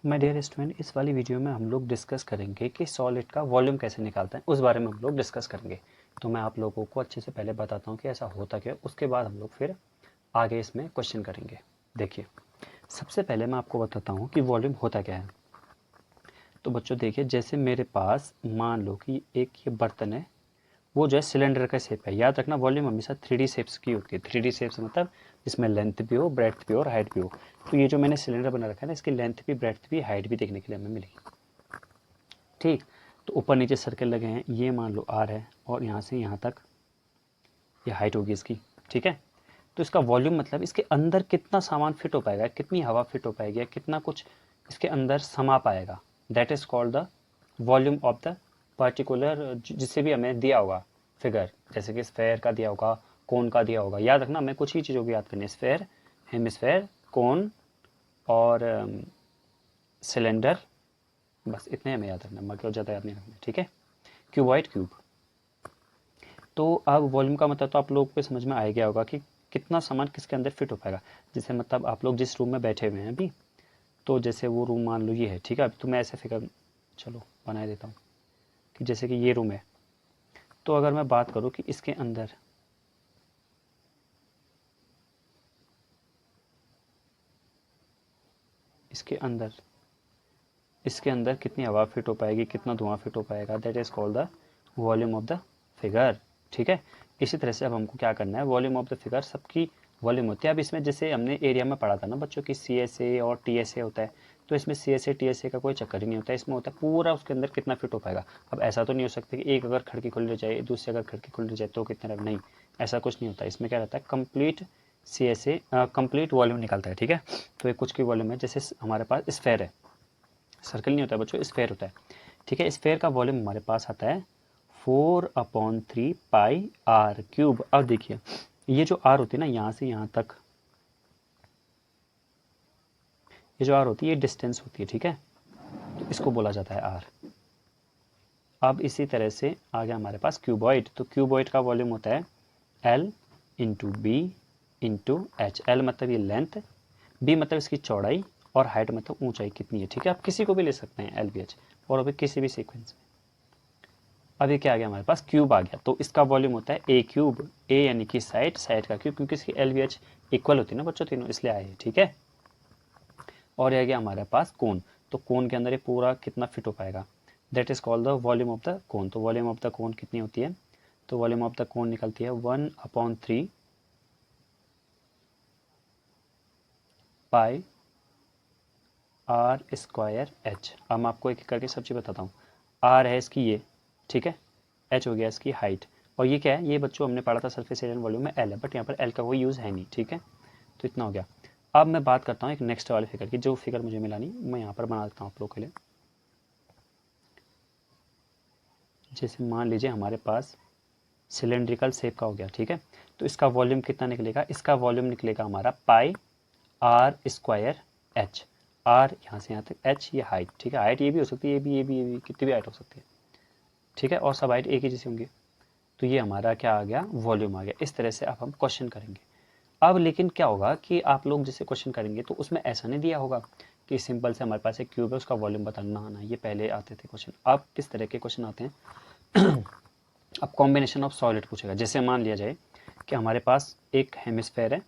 My dear student, इस वाली video में हम लोग डिस्कस करेंगे कि सॉलिड का वॉल्यूम कैसे निकालते हैं, उस बारे में हम लोग डिस्कस करेंगे। तो मैं आप लोगों को अच्छे से पहले बताता हूँ कि ऐसा होता क्या है, उसके बाद हम लोग फिर आगे इसमें क्वेश्चन करेंगे। देखिए, सबसे पहले मैं आपको बताता हूँ कि वॉल्यूम होता क्या है। तो बच्चों देखिए, जैसे मेरे पास मान लो कि एक ये बर्तन है, वो जो है सिलेंडर का शेप है। याद रखना, वॉल्यूम हमेशा 3D शेप्स की होती है। 3D शेप्स मतलब इसमें लेंथ भी हो, ब्रेड्थ भी हो और हाइट भी हो। तो ये जो मैंने सिलेंडर बना रखा है ना, इसकी लेंथ भी, ब्रेड्थ भी, हाइट भी देखने के लिए हमें मिलेगी। ठीक, तो ऊपर नीचे सर्कल लगे हैं, ये मान लो आर है और यहाँ से यहाँ तक ये हाइट होगी इसकी। ठीक है, तो इसका वॉल्यूम मतलब इसके अंदर कितना सामान फिट हो पाएगा, कितनी हवा फिट हो पाएगी, कितना कुछ इसके अंदर समा पाएगा। That is called the volume of the particular, जिसे भी हमें दिया होगा फिगर, जैसे कि स्फेयर का दिया होगा, कोन का दिया होगा। याद रखना, हमें कुछ ही चीज़ों को याद करनी है, स्फेयर, हेमिस्फेयर, कोन और सिलेंडर, बस इतने हमें याद रखना, बाकी और ज़्यादा याद नहीं रखना। ठीक है, क्यूबॉइड, क्यूब। तो अब वॉल्यूम का मतलब तो आप लोगों को समझ में आ गया होगा कि कितना सामान किसके अंदर फिट हो पाएगा। जैसे मतलब आप लोग जिस रूम में बैठे हुए हैं अभी, तो जैसे वो रूम मान लो ये है। ठीक है, अभी तो मैं ऐसे फिगर चलो बना देता हूँ कि जैसे कि ये रूम है, तो अगर मैं बात करूँ कि इसके अंदर इसके अंदर कितनी हवा फिट हो पाएगी, कितना धुआं फिट हो पाएगा, that is called the volume of the figure. ठीक है, इसी तरह से अब हमको क्या करना है, वॉल्यूम ऑफ द फिगर सबकी वॉल्यूम होती है। अब इसमें जैसे हमने एरिया में पढ़ा था ना बच्चों की CSA और TSA होता है, तो इसमें CSA TSA का कोई चक्कर ही नहीं होता है। इसमें होता है पूरा उसके अंदर कितना फिट हो पाएगा। अब ऐसा तो नहीं हो सकता कि एक अगर खिड़की खुल रही जाए, दूसरी अगर खिड़की खुल रही जाए तो कितना, नहीं, ऐसा कुछ नहीं होता। इसमें क्या रहता है, कंप्लीट CSA कंप्लीट वॉल्यूम निकलता है। ठीक है, तो ये कुछ की वॉल्यूम है। जैसे हमारे पास स्फेयर है, सर्कल नहीं होता है बच्चों, स्फेयर होता है। ठीक है, स्फेयर का वॉल्यूम हमारे पास आता है 4/3 पाई आर क्यूब। अब देखिए, ये जो आर होती है ना, यहाँ से यहाँ तक ये जो आर होती है, ये डिस्टेंस होती है। ठीक है, तो इसको बोला जाता है आर। अब इसी तरह से आ गया हमारे पास क्यूबॉइड। तो क्यूबॉइड का वॉल्यूम होता है L into B into H. L मतलब ये लेंथ, बी मतलब इसकी चौड़ाई और हाइट मतलब ऊंचाई कितनी है। ठीक है, आप किसी को भी ले सकते हैं LBH, और अभी किसी भी सीक्वेंस में। अब ये क्या आ गया हमारे पास, क्यूब आ गया। तो इसका वॉल्यूम होता है A क्यूब, A यानी कि साइड, साइड का क्यूब, क्योंकि इसकी LBH इक्वल होती है ना बच्चों तीनों, इसलिए आए। ठीक है, और ये आ गया हमारे पास कोन। तो कोन के अंदर ये पूरा कितना फिट हो पाएगा, that is called the volume of the cone. तो वॉल्यूम ऑफ द कोन कितनी होती है, तो वॉल्यूम ऑफ द कोन निकलती है 1/3 पाई आर स्क्वायर एच। अब मैं आपको एक एक करके सब चीज़ बताता हूँ। आर है इसकी ये, ठीक है, एच हो गया इसकी हाइट, और ये क्या है, ये बच्चों हमने पढ़ा था सरफेस एरिया वॉल्यूम में एल है, बट यहाँ पर एल का कोई यूज़ है नहीं। ठीक है, तो इतना हो गया। अब मैं बात करता हूँ एक नेक्स्ट वाले फिगर की, जो फिगर मुझे मिला नहीं, मैं यहाँ पर बना देता हूँ आप लोग के लिए। जैसे मान लीजिए हमारे पास सिलेंड्रिकल शेप का हो गया। ठीक है, तो इसका वॉल्यूम कितना निकलेगा, इसका वॉल्यूम निकलेगा हमारा पाई आर स्क्वायर एच। आर यहाँ से यहाँ तक, एच ये हाइट। ठीक है, हाइट ये भी हो सकती है, ये भी कितनी भी हाइट हो सकती है। ठीक है, और सब हाइट एक ही जैसे होंगे। तो ये हमारा क्या आ गया, वॉल्यूम आ गया। इस तरह से अब हम क्वेश्चन करेंगे। अब लेकिन क्या होगा कि आप लोग जैसे क्वेश्चन करेंगे तो उसमें ऐसा नहीं दिया होगा कि सिंपल से हमारे पास एक क्यूब है, उसका वॉल्यूम बताना आना, ये पहले आते थे क्वेश्चन। अब किस तरह के क्वेश्चन आते हैं अब कॉम्बिनेशन ऑफ सॉलिड पूछेगा। जैसे मान लिया जाए कि हमारे पास एक हेमिस्फेयर है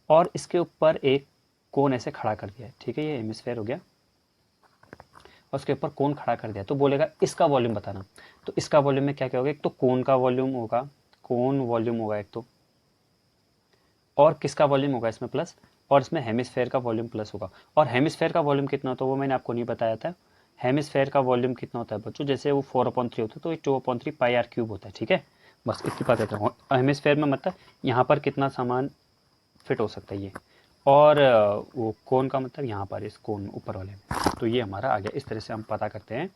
और इसके ऊपर एक कोन ऐसे खड़ा कर दिया है। ठीक है, ये हेमिस्फेयर हो गया और उसके ऊपर कोन खड़ा कर दिया, तो बोलेगा इसका वॉल्यूम बताना। तो इसका वॉल्यूम में क्या क्या होगा, एक तो कोन का वॉल्यूम होगा, कोन वॉल्यूम होगा एक तो, और किसका वॉल्यूम होगा इसमें प्लस, और इसमें हेमिस्फेयर का वॉल्यूम प्लस होगा। और हेमिस्फेयर का वॉल्यूम कितना होता है वो मैंने आपको नहीं बताया था। हेमिस्फेयर का वॉल्यूम कितना होता है बच्चों, जैसे वो 4/3 होता है तो ये 2/3 पाई आर क्यूब होता है। ठीक है, बस इतनी बात कहता हूँ। हेमिस्फेयर में मतलब यहाँ पर कितना सामान फिट हो सकता है ये, और वो कोन का मतलब यहाँ पर इस कोन ऊपर वाले में। तो ये हमारा आ गया। इस तरह से हम पता करते हैं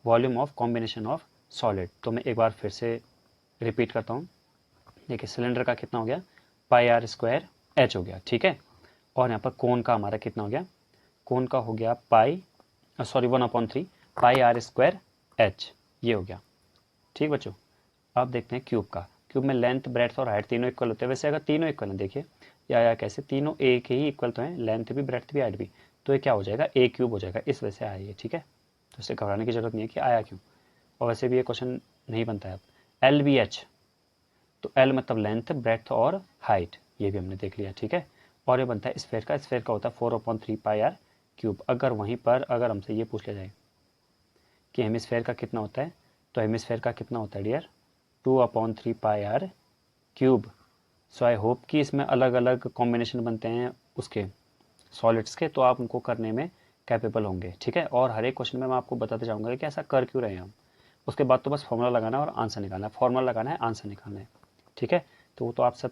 volume of combination of solid. तो मैं एक बार फिर से रिपीट करता हूँ। देखिए, सिलेंडर का कितना हो गया, पाई आर स्क्वायर एच हो गया। ठीक है, और यहाँ पर कोन का हमारा कितना हो गया, कोन का हो गया pi, sorry 1/3 pi r square h, ये हो गया। ठीक बच्चों, अब देखते हैं क्यूब का। क्यूब में लेंथ, ब्रेड्थ और हाइट तीनों इक्वल होते हैं। वैसे अगर तीनों इक्वल हैं, देखिए या कैसे, तीनों ए के ही इक्वल तो हैं, लेंथ भी, ब्रेड्थ भी, हाइट भी, तो ये क्या हो जाएगा, ए क्यूब हो जाएगा, इस वजह से आया ये, ठीक है। तो इससे घबराने की जरूरत नहीं है कि आया क्यों, और वैसे भी ये क्वेश्चन नहीं बनता है। अब एल बी एच, तो एल मतलब लेंथ, ब्रेड्थ और हाइट, ये भी हमने देख लिया, ठीक है। और ये बनता है स्फेयर का, स्फेयर का होता है 4/3 पाई आर क्यूब। अगर वहीं पर अगर हमसे ये पूछ लिया जाए कि हेमिस्फेयर का कितना होता है, तो हेमिस्फेयर का कितना होता है dear, 2/3 pi r cube. So I hope कि इसमें अलग अलग कॉम्बिनेशन बनते हैं उसके सॉलिड्स के, तो आप उनको करने में कैपेबल होंगे, ठीक है। और हर एक क्वेश्चन में मैं आपको बताते जाऊंगा कि ऐसा कर क्यों रहे हैं हम। उसके बाद तो बस फॉर्मूला लगाना है और आंसर निकालना है, फॉर्मूला लगाना है, आंसर निकालना है, ठीक है। तो वो तो आप सब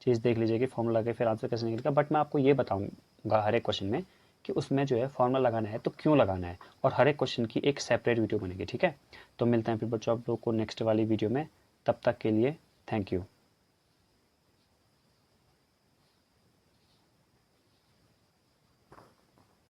चीज़ देख लीजिए कि फॉर्मूला लगे फिर आंसर कैसे निकलेगा, बट मैं आपको ये बताऊंगा हर एक क्वेश्चन में कि उसमें जो है फॉर्मूला लगाना है तो क्यों लगाना है, और हर एक क्वेश्चन की एक सेपरेट वीडियो बनेगी, ठीक है। तो मिलते हैं फिर बच्चों आप लोग को नेक्स्ट वाली वीडियो में, तब तक के लिए थैंक यू।